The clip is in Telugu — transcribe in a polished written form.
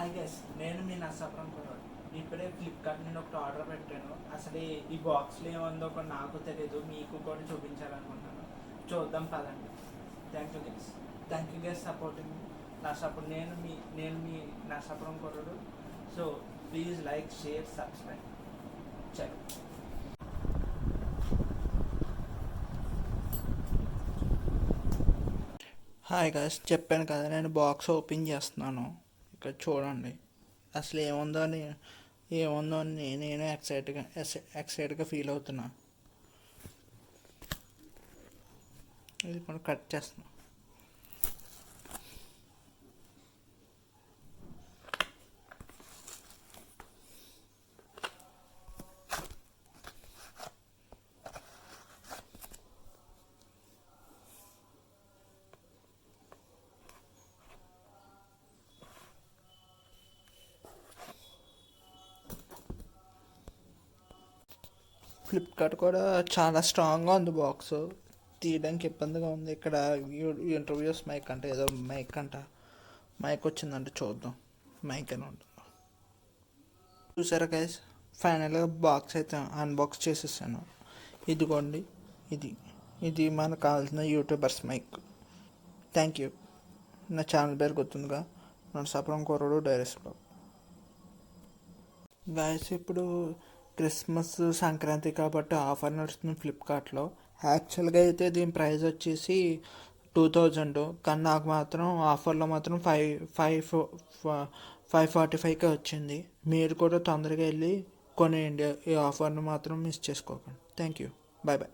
హాయ్ గైస్, నేను మీ నర్సాపురం కుర్రాడు. ఇప్పుడే ఫ్లిప్కార్ట్ నుండి ఒకటి ఆర్డర్ పెట్టాను. అసలు ఈ బాక్స్లో ఏముందో కూడా నాకు తెలియదు, మీకు కూడా చూపించాలనుకుంటున్నాను. చూద్దాం పదండి. Thank you guys supporting Narsapuram. నేను మీ నర్సాపురం కుర్రాడు. So please like, share, subscribe. చలో. హాయ్ గైస్, చెప్పాను కదా నేను బాక్స్ ఓపెన్ చేస్తున్నాను. ఇక్కడ చూడండి అసలు ఏముందో అని నేను ఎక్సైట్గా ఫీల్ అవుతున్నా. ఇది కూడా కట్ చేస్తున్నా. ఫ్లిప్కార్ట్ కూడా చాలా స్ట్రాంగ్గా ఉంది బాక్స్, తీయడానికి ఇబ్బందిగా ఉంది. ఇక్కడ ఇంటర్వ్యూస్ మైక్ అంటే ఏదో మైక్ వచ్చిందంటే చూద్దాం మైక్ అని ఉంటుందో. చూసారా గైస్, ఫైనల్గా బాక్స్ అయితే అన్బాక్స్ చేసేసాను. ఇదిగోండి, ఇది మనకు కావాల్సిన యూట్యూబర్స్ మైక్. Thank you. నా ఛానల్ పేరు గుర్తుందిగా, నరసాపురం కుర్రాడు డైరీస్. గాయస్, ఇప్పుడు క్రిస్మస్, సంక్రాంతి కాబట్టి ఆఫర్ నడుస్తుంది ఫ్లిప్కార్ట్లో. యాక్చువల్గా అయితే దీని ప్రైస్ వచ్చేసి 2000, కానీ నాకు మాత్రం ఆఫర్లో మాత్రం 545కే వచ్చింది. మీరు కూడా తొందరగా వెళ్ళి కొనేయండి. ఈ ఆఫర్ను మాత్రం మిస్ చేసుకోకండి. Thank you. Bye bye.